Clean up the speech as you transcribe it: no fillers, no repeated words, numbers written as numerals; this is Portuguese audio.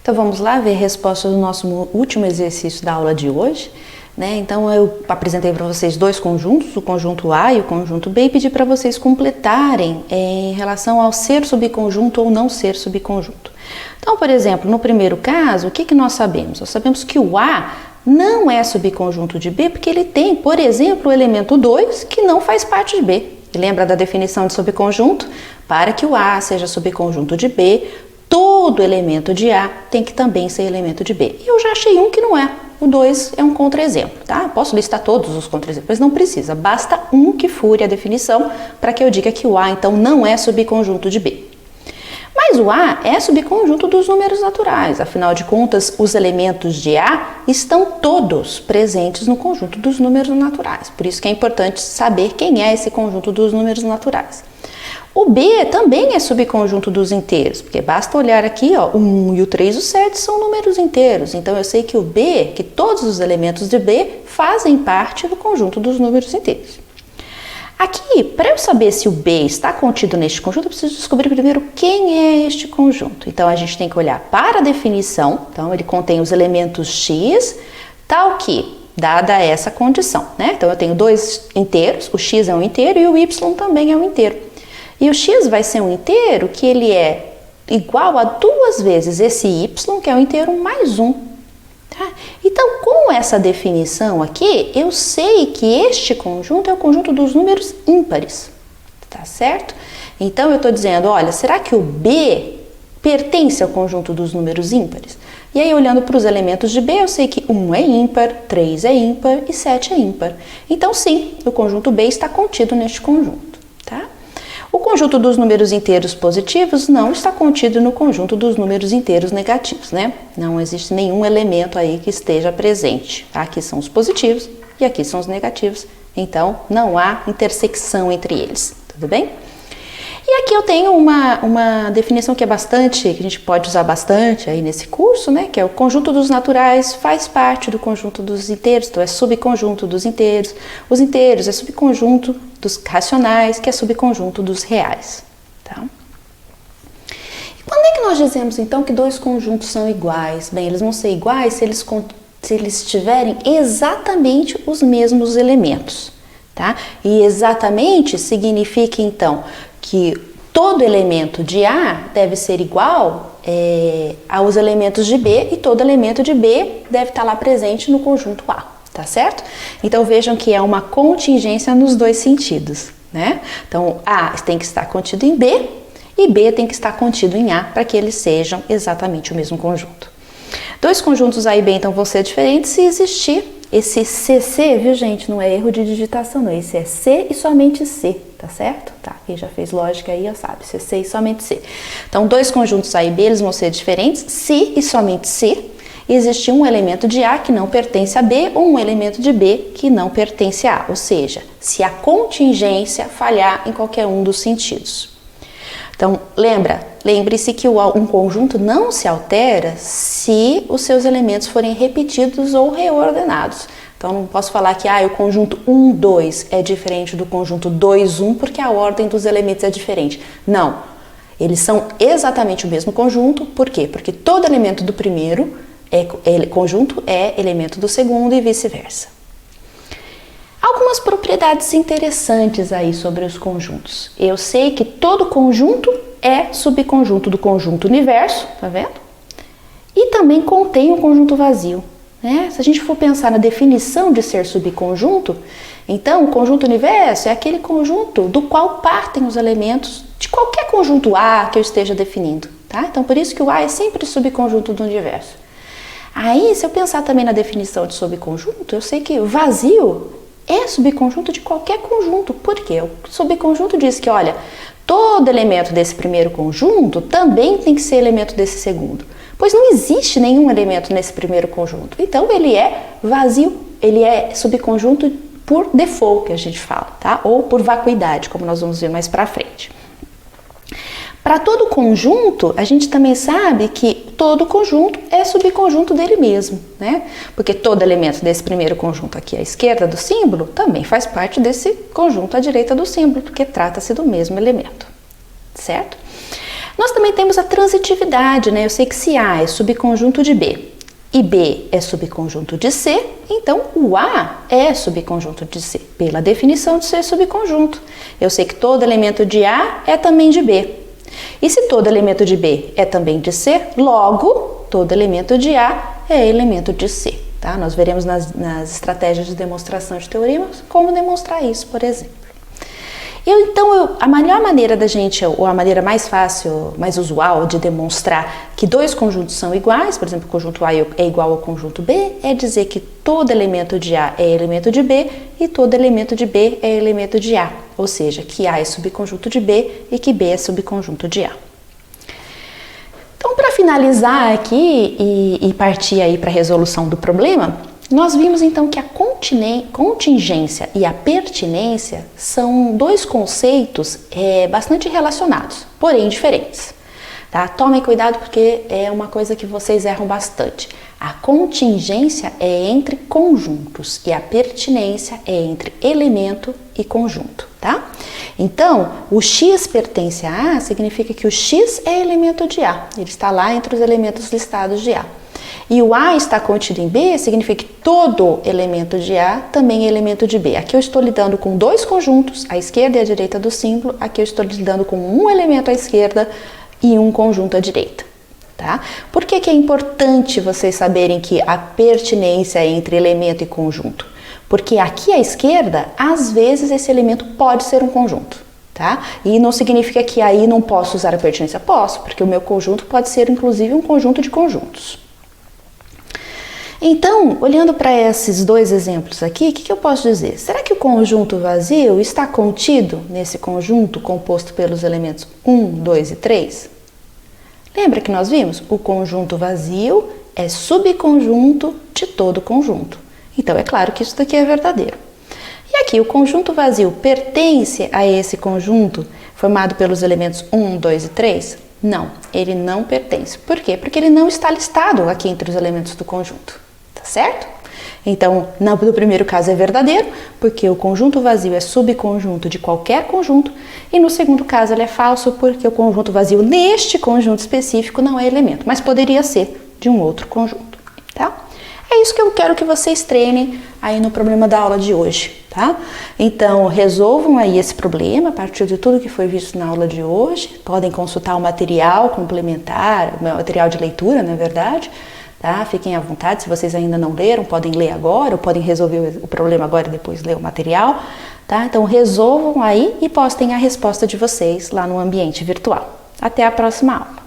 Então vamos lá ver a resposta do nosso último exercício da aula de hoje. Então eu apresentei para vocês dois conjuntos, o conjunto A e o conjunto B, e pedi para vocês completarem em relação ao ser subconjunto ou não ser subconjunto. Então, por exemplo, no primeiro caso, o que nós sabemos? Nós sabemos que o A não é subconjunto de B porque ele tem, por exemplo, o elemento 2 que não faz parte de B. E lembra da definição de subconjunto? Para que o A seja subconjunto de B, todo elemento de A tem que também ser elemento de B. E eu já achei um que não é. O 2 é um contra-exemplo, tá? Posso listar todos os contra-exemplos, mas não precisa. Basta um que fure a definição para que eu diga que o A, então, não é subconjunto de B. Mas o A é subconjunto dos números naturais. Afinal de contas, os elementos de A estão todos presentes no conjunto dos números naturais. Por isso que é importante saber quem é esse conjunto dos números naturais. O B também é subconjunto dos inteiros, porque basta olhar aqui, ó, o 1 e o 3 e o 7 são números inteiros. Então eu sei que o B, que todos os elementos de B fazem parte do conjunto dos números inteiros. Aqui, para eu saber se o B está contido neste conjunto, eu preciso descobrir primeiro quem é este conjunto. Então a gente tem que olhar para a definição. Então ele contém os elementos x, tal que, dada essa condição, né? Então eu tenho dois inteiros, o x é um inteiro e o y também é um inteiro. E o x vai ser um inteiro que ele é igual a 2 vezes esse y, que é um inteiro mais 1. Tá? Então, com essa definição aqui, eu sei que este conjunto é o conjunto dos números ímpares. Tá certo? Então, eu estou dizendo, olha, será que o B pertence ao conjunto dos números ímpares? E aí, olhando para os elementos de B, eu sei que 1 é ímpar, 3 é ímpar e 7 é ímpar. Então, sim, o conjunto B está contido neste conjunto. Tá? O conjunto dos números inteiros positivos não está contido no conjunto dos números inteiros negativos, né? Não existe nenhum elemento aí que esteja presente. Aqui são os positivos e aqui são os negativos, então não há intersecção entre eles, tudo bem? E aqui eu tenho uma definição que é bastante, que a gente pode usar bastante aí nesse curso, né? Que é o conjunto dos naturais faz parte do conjunto dos inteiros, então é subconjunto dos inteiros. Os inteiros é subconjunto dos racionais, que é subconjunto dos reais, tá? E quando é que nós dizemos, então, que dois conjuntos são iguais? Bem, eles vão ser iguais se eles tiverem exatamente os mesmos elementos, tá? E exatamente significa, então, que todo elemento de A deve ser igual aos elementos de B e todo elemento de B deve estar lá presente no conjunto A, tá certo? Então vejam que é uma contingência nos dois sentidos, né? Então A tem que estar contido em B e B tem que estar contido em A para que eles sejam exatamente o mesmo conjunto. Dois conjuntos A e B então vão ser diferentes se existir esse CC, viu gente? Não é erro de digitação, não. Esse é C e somente C, tá certo? Tá, quem já fez lógica aí já sabe, CC e somente C. Então, dois conjuntos A e B, eles vão ser diferentes se e somente se existir um elemento de A que não pertence a B ou um elemento de B que não pertence a A. Ou seja, se a contingência falhar em qualquer um dos sentidos. Então, lembre-se que um conjunto não se altera se os seus elementos forem repetidos ou reordenados. Então, não posso falar que o conjunto 1, 2 é diferente do conjunto 2, 1 porque a ordem dos elementos é diferente. Não, eles são exatamente o mesmo conjunto. Por quê? Porque todo elemento do primeiro conjunto é elemento do segundo e vice-versa. Algumas propriedades interessantes aí sobre os conjuntos. Eu sei que todo conjunto é subconjunto do conjunto universo, tá vendo? E também contém um conjunto vazio, né? Se a gente for pensar na definição de ser subconjunto, então o conjunto universo é aquele conjunto do qual partem os elementos de qualquer conjunto A que eu esteja definindo, tá? Então por isso que o A é sempre subconjunto do universo. Aí, se eu pensar também na definição de subconjunto, eu sei que vazio é subconjunto de qualquer conjunto. Por quê? O subconjunto diz que, olha, todo elemento desse primeiro conjunto também tem que ser elemento desse segundo. Pois não existe nenhum elemento nesse primeiro conjunto. Então, ele é vazio, ele é subconjunto por default, que a gente fala, tá? Ou por vacuidade, como nós vamos ver mais pra frente. Para todo conjunto, a gente também sabe que todo conjunto é subconjunto dele mesmo, né? Porque todo elemento desse primeiro conjunto aqui à esquerda do símbolo também faz parte desse conjunto à direita do símbolo, porque trata-se do mesmo elemento, certo? Nós também temos a transitividade, né? Eu sei que se A é subconjunto de B e B é subconjunto de C, então o A é subconjunto de C, pela definição de ser subconjunto. Eu sei que todo elemento de A é também de B. E se todo elemento de B é também de C, logo, todo elemento de A é elemento de C. Tá? Nós veremos nas estratégias de demonstração de teoremas como demonstrar isso, por exemplo. A melhor maneira da gente, ou a maneira mais fácil, mais usual de demonstrar que dois conjuntos são iguais, por exemplo, o conjunto A é igual ao conjunto B, é dizer que todo elemento de A é elemento de B e todo elemento de B é elemento de A, ou seja, que A é subconjunto de B e que B é subconjunto de A. Então, para finalizar aqui e partir aí para a resolução do problema, nós vimos então que a contingência e a pertinência são dois conceitos bastante relacionados, porém diferentes. Tá? Tomem cuidado porque é uma coisa que vocês erram bastante. A contingência é entre conjuntos e a pertinência é entre elemento e conjunto. Tá? Então, o X pertence a A significa que o X é elemento de A, ele está lá entre os elementos listados de A. E o A está contido em B, significa que todo elemento de A também é elemento de B. Aqui eu estou lidando com dois conjuntos, a esquerda e a direita do símbolo. Aqui eu estou lidando com um elemento à esquerda e um conjunto à direita. Tá? Por que é importante vocês saberem que a pertinência é entre elemento e conjunto? Porque aqui à esquerda, às vezes esse elemento pode ser um conjunto. Tá? E não significa que aí não posso usar a pertinência. Posso, porque o meu conjunto pode ser inclusive um conjunto de conjuntos. Então, olhando para esses dois exemplos aqui, o que eu posso dizer? Será que o conjunto vazio está contido nesse conjunto composto pelos elementos 1, 2 e 3? Lembra que nós vimos? O conjunto vazio é subconjunto de todo conjunto. Então, é claro que isso daqui é verdadeiro. E aqui, o conjunto vazio pertence a esse conjunto formado pelos elementos 1, 2 e 3? Não, ele não pertence. Por quê? Porque ele não está listado aqui entre os elementos do conjunto. Tá certo? Então, no primeiro caso é verdadeiro, porque o conjunto vazio é subconjunto de qualquer conjunto, e no segundo caso ele é falso, porque o conjunto vazio neste conjunto específico não é elemento, mas poderia ser de um outro conjunto, tá? É isso que eu quero que vocês treinem aí no problema da aula de hoje, tá? Então, resolvam aí esse problema a partir de tudo que foi visto na aula de hoje. Podem consultar o material complementar, o material de leitura, na verdade, tá? Fiquem à vontade, se vocês ainda não leram, podem ler agora, ou podem resolver o problema agora e depois ler o material, tá? Então, resolvam aí e postem a resposta de vocês lá no ambiente virtual. Até a próxima aula!